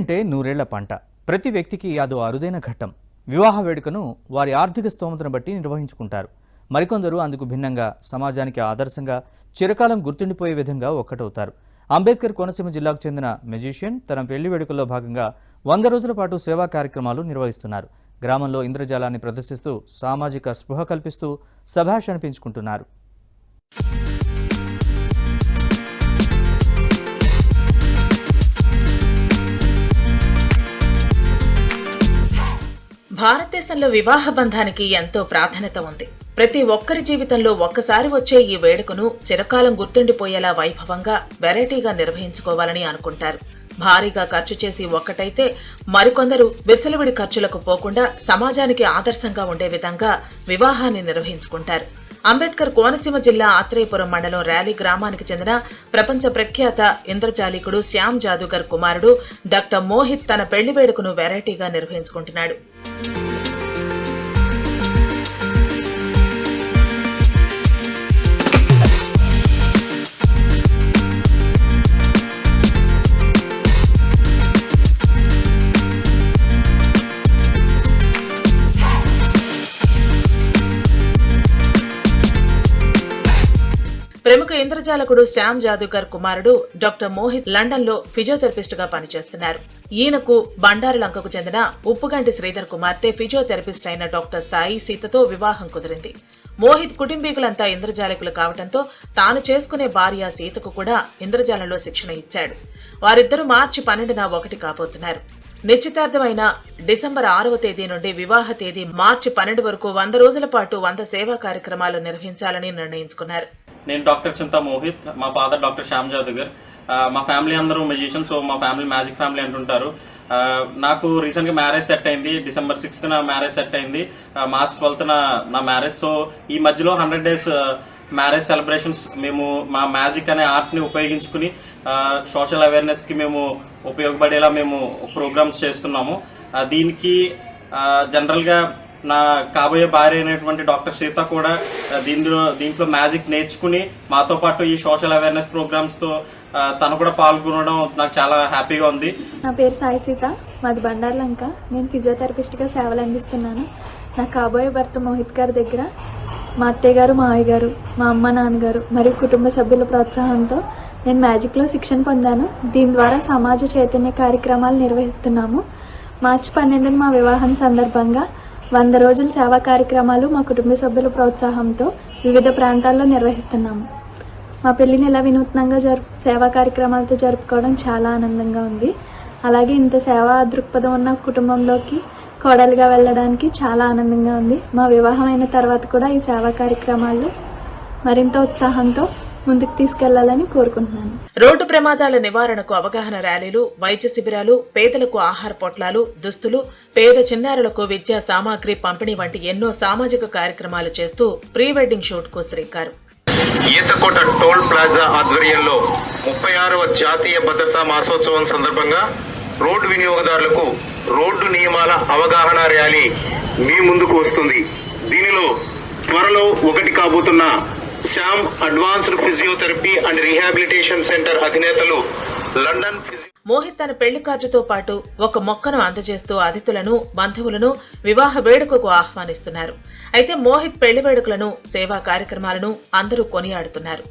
పెళ్లంటే నూరేళ్ల పంట. ప్రతి వ్యక్తికి అదో అరుదైన ఘట్టం. వివాహ వేడుకను వారి ఆర్థిక స్తోమతను బట్టి నిర్వహించుకుంటారు. మరికొందరు అందుకు భిన్నంగా సమాజానికి ఆదర్శంగా చిరకాలం గుర్తుండిపోయే విధంగా ఒక్కటవుతారు. అంబేద్కర్ కోనసీమ జిల్లాకు చెందిన మెజిషియన్ తన పెళ్లి వేడుకల్లో భాగంగా 100 రోజుల పాటు సేవా కార్యక్రమాలు నిర్వహిస్తున్నారు. గ్రామంలో ఇంద్రజాలాన్ని ప్రదర్శిస్తూ సామాజిక స్పృహ కల్పిస్తూ శభాష్ అనిపించుకుంటున్నారు. భారతదేశంలో వివాహ బంధానికి ఎంతో ప్రాధాన్యత ఉంది. ప్రతి ఒక్కరి జీవితంలో ఒక్కసారి వచ్చే ఈ వేడుకను చిరకాలం గుర్తుండిపోయేలా వైభవంగా వెరైటీగా నిర్వహించుకోవాలని అనుకుంటారు. భారీగా ఖర్చు చేసి ఒక్కటైతే మరికొందరు విచ్చలవిడి ఖర్చులకు పోకుండా సమాజానికి ఆదర్శంగా ఉండే విధంగా వివాహాన్ని నిర్వహించుకుంటారు. అంబేద్కర్ కోనసీమ జిల్లా ఆత్రేయపురం మండలం ర్యాలీ గ్రామానికి చెందిన ప్రపంచ ప్రఖ్యాత ఇంద్రజాలికుడు శ్యామ్ జాదూగర్ కుమారుడు డాక్టర్ మోహిత్ తన పెళ్లి వేడుకను వెరైటీగా నిర్వహించుకుంటున్నాడు. ప్రముఖ ఇంద్రజాలకుడు శ్యామ్ జాదూగర్ కుమారుడు డాక్టర్ మోహిత్ లండన్ లో ఫిజియోథెరపిస్ట్ గా పనిచేస్తున్నారు. ఈయనకు బండారులంకకు చెందిన ఉప్పుగంటి శ్రీధర్ కుమార్తె ఫిజియోథెరపిస్ట్ అయిన డాక్టర్ సాయి సీతతో వివాహం కుదిరింది. మోహిత్ కుటుంబీకులంతా ఇంద్రజాలికులు కావడంతో తాను చేసుకునే భార్య సీతకు కూడా ఇంద్రజాలంలో శిక్షణ ఇచ్చాడు. వారిద్దరూ మార్చి 12న ఒకటి కాబోతున్నారు. నిశ్చితార్థమైన డిసెంబర్ 6వ తేదీ నుండి వివాహ తేదీ మార్చి 12 వరకు 100 రోజుల పాటు 100 సేవా కార్యక్రమాలు నిర్వహించాలని నిర్ణయించుకున్నారు. నేను డాక్టర్ చింతా మోహిత్, మా ఫాదర్ డాక్టర్ శ్యామ్ జాదూగర్. మా ఫ్యామిలీ అందరూ మ్యూజిషియన్, సో మా ఫ్యామిలీ మ్యాజిక్ ఫ్యామిలీ అంటుంటారు. నాకు రీసెంట్గా మ్యారేజ్ సెట్ అయింది. డిసెంబర్ 6th మ్యారేజ్ సెట్ అయింది. మార్చ్ 12th నా మ్యారేజ్. సో ఈ మధ్యలో 100 days మ్యారేజ్ సెలబ్రేషన్స్ మేము మా మ్యాజిక్ అనే ఆర్ట్ని ఉపయోగించుకుని సోషల్ అవేర్నెస్కి మేము ఉపయోగపడేలా మేము ప్రోగ్రామ్స్ చేస్తున్నాము. దీనికి జనరల్గా నా కాబోయే భార్య అయినటువంటి డాక్టర్ సీత కూడా దీంట్లో మ్యాజిక్ నేర్చుకుని మాతో పాటు ఈ సోషల్ అవేర్నెస్ ప్రోగ్రామ్స్తో తను కూడా పాల్గొనడం నాకు చాలా హ్యాపీగా ఉంది. నా పేరు సాయి సీత, మాది బండారులంక. నేను ఫిజియోథెరపిస్ట్గా సేవలు అందిస్తున్నాను. నా కాబోయే భర్త మోహిత్ గారి దగ్గర మా అత్తయ్య గారు, మావయ్య గారు, మా అమ్మ, నాన్నగారు మరియు కుటుంబ సభ్యుల ప్రోత్సాహంతో నేను మ్యాజిక్లో శిక్షణ పొందాను. దీని ద్వారా సమాజ చైతన్య కార్యక్రమాలు నిర్వహిస్తున్నాము. మార్చి 12న మా వివాహం సందర్భంగా 100 రోజుల సేవా కార్యక్రమాలు మా కుటుంబ సభ్యుల ప్రోత్సాహంతో వివిధ ప్రాంతాల్లో నిర్వహిస్తున్నాము. మా పెళ్లిని ఇలా వినూత్నంగా సేవా కార్యక్రమాలతో జరుపుకోవడం చాలా ఆనందంగా ఉంది. అలాగే ఇంత సేవా దృక్పథం ఉన్న కుటుంబంలోకి కోడలుగా వెళ్ళడానికి చాలా ఆనందంగా ఉంది. మా వివాహం అయిన తర్వాత కూడా ఈ సేవా కార్యక్రమాలు మరింత ఉత్సాహంతో ముందుకు తీసుకెళ్లాలని కోరుకుంటున్నాను. రోడ్డు ప్రమాదాల నివారణకు అవగాహన ర్యాలీలు, వైద్య శిబిరాలు, పేదలకు ఆహార పొట్లాలు, దుస్తులు, పేద చిన్నారులకు విద్యా సామాగ్రి పంపిణీ వంటి ఎన్నో సామాజిక కార్యక్రమాలు చేస్తూ ప్రీ వెడ్డింగ్ షూట్ కు శ్రీకారం. ఈతకోట టోల్ ప్లాజా ఆధ్వర్యంలో 36వ జాతీయ భద్రతా మాసోత్సవం సందర్భంగా రోడ్డు వినియోగదారులకు రోడ్డు నియమాల అవగాహన ర్యాలీ మీ ముందుకు వస్తుంది. దీనిలో త్వరలో ఒకటి కాబోతున్న Shyam advanced physiotherapy and rehabilitation centre అధినేతలు లండన్ మోహిత్ తన పెళ్లి కార్డుతో పాటు ఒక మొక్కను అందజేస్తూ అతిథులను, బంధువులను వివాహ వేడుకకు ఆహ్వానిస్తున్నారు. అయితే మోహిత్ పెళ్లి వేడుకలను, సేవా కార్యక్రమాలను అందరూ కొనియాడుతున్నారు.